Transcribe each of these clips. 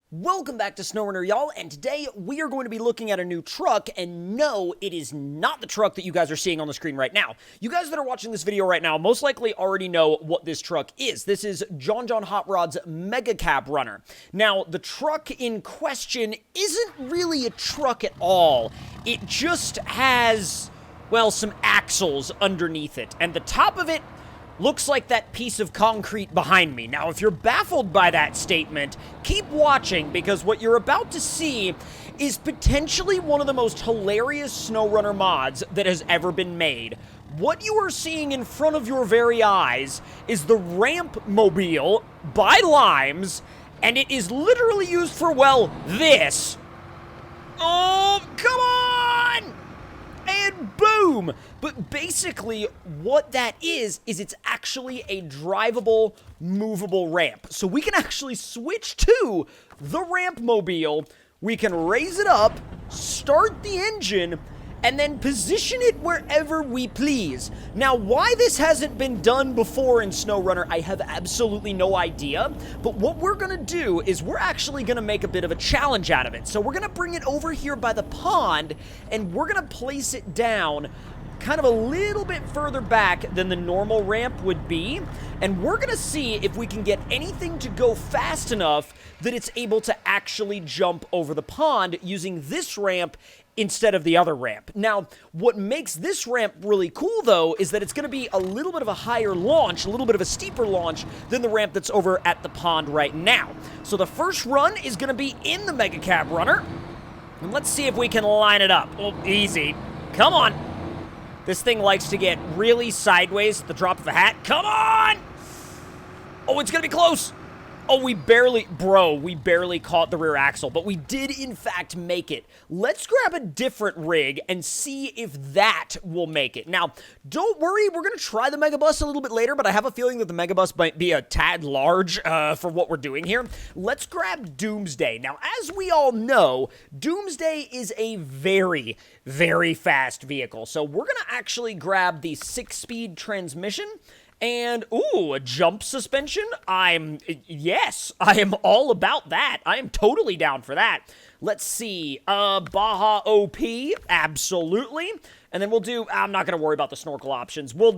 Welcome back to SnowRunner, y'all, and today we are going to be looking at a new truck, and no, it is not the truck that you guys are seeing on the screen right now. You guys that are watching this video right now most likely already know what this truck is. This is John Hot Rod's Mega Cab Runner. Now, the truck in question isn't really a truck at all. It just has, well, some axles underneath it, and the top of it looks like that piece of concrete behind me. Now, if you're baffled by that statement, keep watching, because what you're about to see is potentially one of the most hilarious SnowRunner mods that has ever been made. What you are seeing in front of your very eyes is the Rampmobile by Limes, and it is literally used for, well, this. Oh, come on! And boom! But basically, what that is it's actually a drivable, movable ramp. So we can actually switch to the Rampmobile, we can raise it up, start the engine, and then position it wherever we please. Now, why this hasn't been done before in SnowRunner, I have absolutely no idea, but what we're gonna do is we're actually gonna make a bit of a challenge out of it. So we're gonna bring it over here by the pond, and we're gonna place it down kind of a little bit further back than the normal ramp would be, and we're gonna see if we can get anything to go fast enough that it's able to actually jump over the pond using this ramp instead of the other ramp. Now, what makes this ramp really cool, though, is that it's going to be a little bit of a higher launch, a little bit of a steeper launch than the ramp that's over at the pond right now. So the first run is going to be in the Mega Cab Runner, and let's see if we can line it up. Oh, easy. Come on. This thing likes to get really sideways at the drop of a hat. Come on! Oh, it's going to be close. Oh, we barely caught the rear axle, but we did, in fact, make it. Let's grab a different rig and see if that will make it. Now, don't worry, we're going to try the Megabus a little bit later, but I have a feeling that the Megabus might be a tad large for what we're doing here. Let's grab Doomsday. Now, as we all know, Doomsday is a very, very fast vehicle, so we're going to actually grab the 6-speed transmission. And, ooh, a jump suspension? Yes, I am all about that. I am totally down for that. Let's see, Baja OP, absolutely. And then we'll do, I'm not gonna worry about the snorkel options. We'll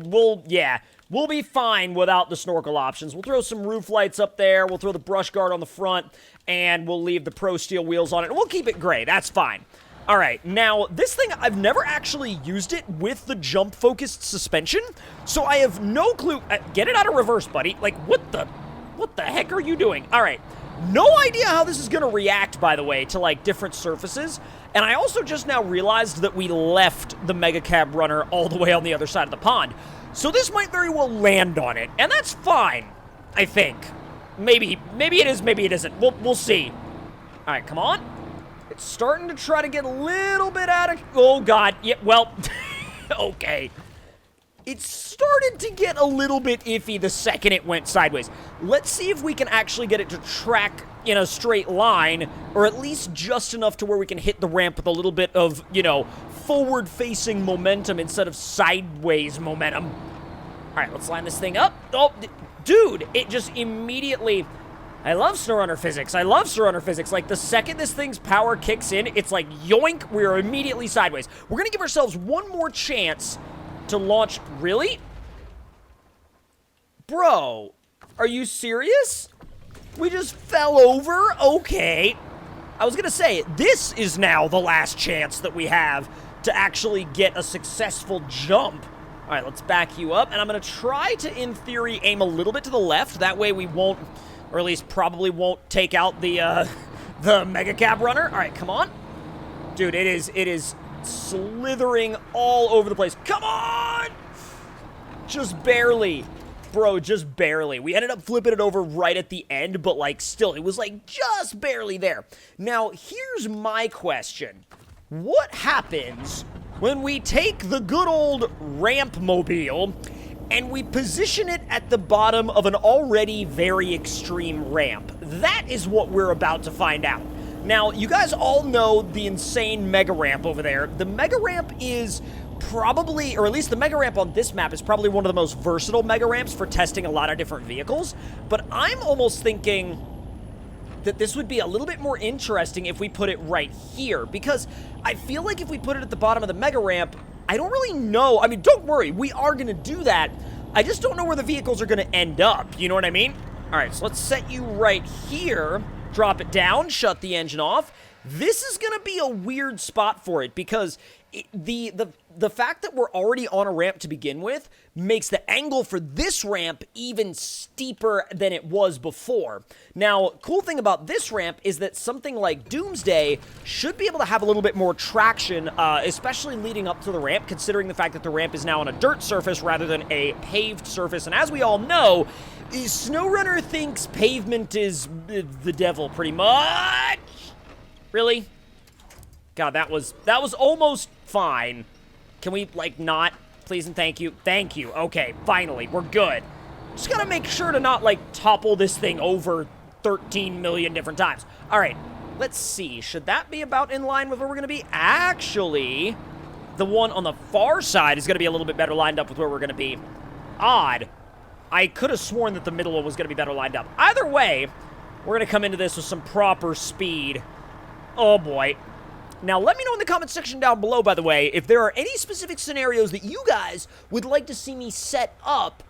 be fine without the snorkel options. We'll throw some roof lights up there, we'll throw the brush guard on the front, and we'll leave the Pro Steel wheels on it. We'll keep it gray, that's fine. All right, now, this thing, I've never actually used it with the jump-focused suspension, so I have no clue. Get it out of reverse, buddy. Like, what the heck are you doing? All right, no idea how this is going to react, by the way, to, like, different surfaces, and I also just now realized that we left the Mega Cab Runner all the way on the other side of the pond, so this might very well land on it, and that's fine, I think. Maybe it is, maybe it isn't. We'll see. All right, come on. It's starting to try to get a little bit out of... Oh, God. Yeah, well, okay. It started to get a little bit iffy the second it went sideways. Let's see if we can actually get it to track in a straight line, or at least just enough to where we can hit the ramp with a little bit of, you know, forward-facing momentum instead of sideways momentum. All right, let's line this thing up. Oh, dude, it just immediately... I love SnowRunner physics. I love SnowRunner physics. Like, the second this thing's power kicks in, it's like, yoink, we're immediately sideways. We're gonna give ourselves one more chance to launch. Really? Bro, are you serious? We just fell over? Okay. I was gonna say, this is now the last chance that we have to actually get a successful jump. All right, let's back you up, and I'm gonna try to, in theory, aim a little bit to the left. That way we won't... or at least probably won't take out the Mega Cab Runner. All right, come on. Dude, it is slithering all over the place. Come on! Just barely. Bro, just barely. We ended up flipping it over right at the end, but, like, still, it was, like, just barely there. Now, here's my question. What happens when we take the good old Rampmobile and we position it at the bottom of an already very extreme ramp? That is what we're about to find out. Now, you guys all know the insane mega ramp over there. The mega ramp is probably, or at least the mega ramp on this map is probably one of the most versatile mega ramps for testing a lot of different vehicles, but I'm almost thinking that this would be a little bit more interesting if we put it right here, because I feel like if we put it at the bottom of the mega ramp, I don't really know. I mean, don't worry, we are going to do that. I just don't know where the vehicles are going to end up. You know what I mean? All right, so let's set you right here. Drop it down, shut the engine off. This is going to be a weird spot for it because the fact that we're already on a ramp to begin with makes the angle for this ramp even steeper than it was before. Now, cool thing about this ramp is that something like Doomsday should be able to have a little bit more traction, especially leading up to the ramp, considering the fact that the ramp is now on a dirt surface rather than a paved surface. And as we all know, SnowRunner thinks pavement is the devil, pretty much. Really? God, that was almost fine. Can we, like, not? Please and thank you. Thank you. Okay, finally, we're good. Just gotta make sure to not, like, topple this thing over 13 million different times. All right, let's see. Should that be about in line with where we're gonna be? Actually, the one on the far side is gonna be a little bit better lined up with where we're gonna be. Odd. I could have sworn that the middle one was gonna be better lined up. Either way, we're gonna come into this with some proper speed. Oh, boy. Now, let me know in the comment section down below, by the way, if there are any specific scenarios that you guys would like to see me set up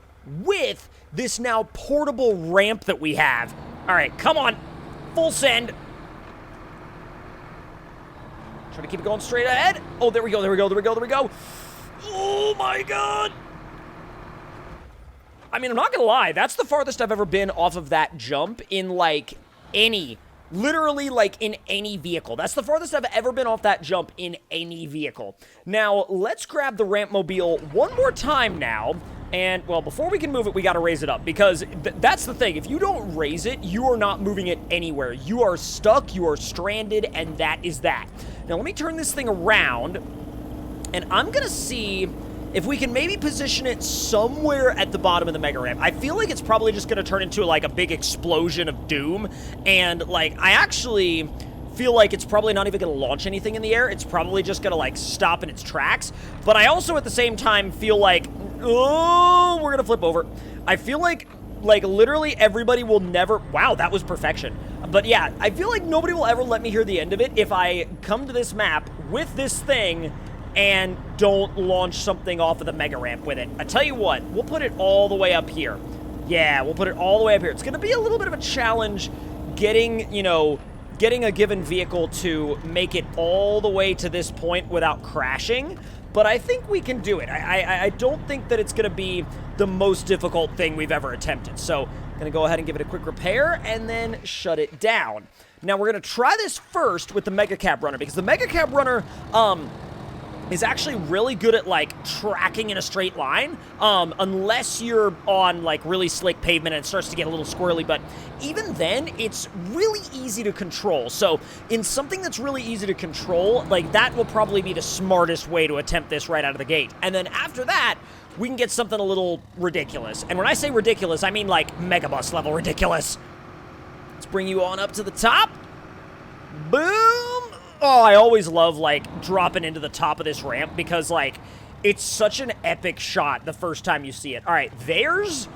with this now portable ramp that we have. All right, come on. Full send. Try to keep it going straight ahead. Oh, there we go, there we go, there we go, there we go. Oh, my God. I mean, I'm not going to lie. That's the farthest I've ever been off of that jump in, like, literally, like, in any vehicle. That's the farthest I've ever been off that jump in any vehicle. Now, let's grab the Rampmobile one more time now. And, well, before we can move it, we got to raise it up. Because that's the thing. If you don't raise it, you are not moving it anywhere. You are stuck, you are stranded, and that is that. Now, let me turn this thing around. And I'm going to see if we can maybe position it somewhere at the bottom of the mega ramp. I feel like it's probably just going to turn into, like, a big explosion of doom. And, like, I actually feel like it's probably not even going to launch anything in the air. It's probably just going to, like, stop in its tracks. But I also, at the same time, feel like, oh, we're going to flip over. I feel like, literally everybody will never... Wow, that was perfection. But, yeah, I feel like nobody will ever let me hear the end of it if I come to this map with this thing and don't launch something off of the mega ramp with it. I tell you what, we'll put it all the way up here. Yeah, we'll put it all the way up here. It's going to be a little bit of a challenge getting, you know, getting a given vehicle to make it all the way to this point without crashing, but I think we can do it. I don't think that it's going to be the most difficult thing we've ever attempted. So I'm going to go ahead and give it a quick repair and then shut it down. Now, we're going to try this first with the Mega Cab Runner, because the Mega Cab Runner, is actually really good at, like, tracking in a straight line, unless you're on, like, really slick pavement and it starts to get a little squirrely, but even then, it's really easy to control. So, in something that's really easy to control, like, that will probably be the smartest way to attempt this right out of the gate. And then after that, we can get something a little ridiculous. And when I say ridiculous, I mean, like, Megabus level ridiculous. Let's bring you on up to the top. Boom! Oh, I always love, like, dropping into the top of this ramp because, like, it's such an epic shot the first time you see it. All right, there's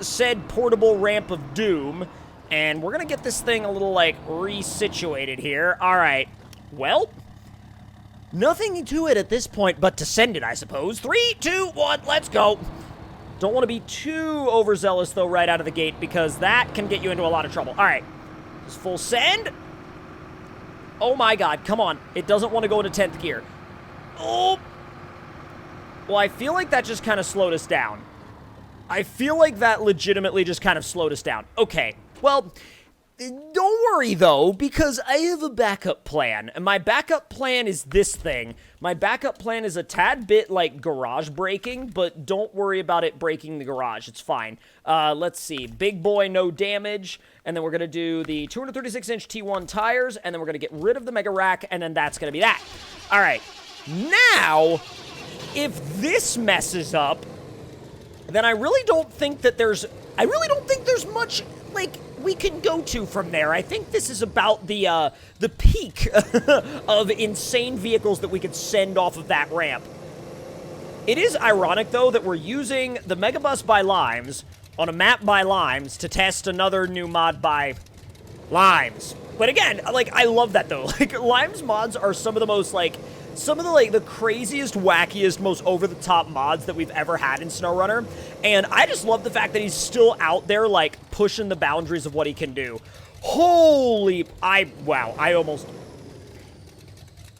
said portable ramp of doom, and we're going to get this thing a little, like, resituated here. All right, well, nothing to it at this point but to send it, I suppose. 3, 2, 1, let's go. Don't want to be too overzealous, though, right out of the gate because that can get you into a lot of trouble. All right, just full send. Oh my God, come on. It doesn't want to go into 10th gear. Oh! Well, I feel like that just kind of slowed us down. I feel like that legitimately just kind of slowed us down. Okay, well, don't worry, though, because I have a backup plan. And my backup plan is this thing. My backup plan is a tad bit like garage braking, but don't worry about it breaking the garage. It's fine. Let's see. Big boy, no damage. And then we're going to do the 236-inch T1 tires, and then we're going to get rid of the Mega Rack, and then that's going to be that. All right. Now, if this messes up, then I really don't think that there's much, like, we can go to from there. I think this is about the peak of insane vehicles that we could send off of that ramp. It is ironic, though, that we're using the Megabus by Limes on a map by Limes to test another new mod by Limes. But again, like, I love that, though. Like, Limes mods are some of the most, like, some of the, like, the craziest, wackiest, most over-the-top mods that we've ever had in SnowRunner. And I just love the fact that he's still out there, like, pushing the boundaries of what he can do. Holy, wow, I almost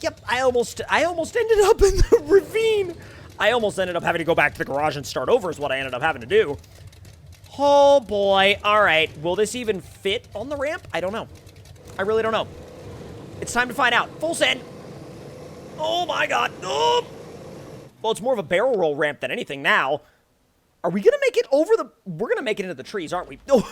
ended up in the ravine. I almost ended up having to go back to the garage and start over is what I ended up having to do. Oh, boy. All right. Will this even fit on the ramp? I don't know. I really don't know. It's time to find out. Full send. Oh, my God. Oh. Well, it's more of a barrel roll ramp than anything now. Are we going to make it over the... We're going to make it into the trees, aren't we? Oh.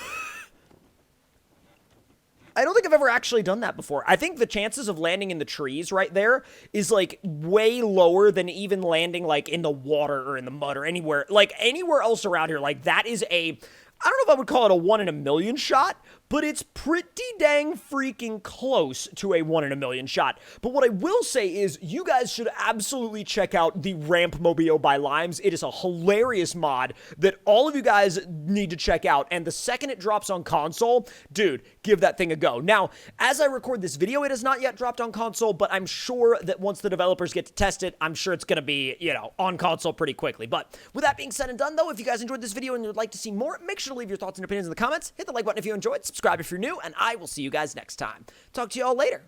I don't think I've ever actually done that before. I think the chances of landing in the trees right there is, like, way lower than even landing, like, in the water or in the mud or anywhere. Like, anywhere else around here. Like, that is a... I don't know if I would call it a 1 in a million shot, but it's pretty dang freaking close to a 1 in a million shot. But what I will say is you guys should absolutely check out the Rampmobile by Limes. It is a hilarious mod that all of you guys need to check out. And the second it drops on console, dude, give that thing a go. Now, as I record this video, it has not yet dropped on console, but I'm sure that once the developers get to test it, I'm sure it's going to be, you know, on console pretty quickly. But with that being said and done, though, if you guys enjoyed this video and you'd like to see more, make sure to leave your thoughts and opinions in the comments. Hit the like button if you enjoyed, subscribe if you're new, and I will see you guys next time. Talk to you all later.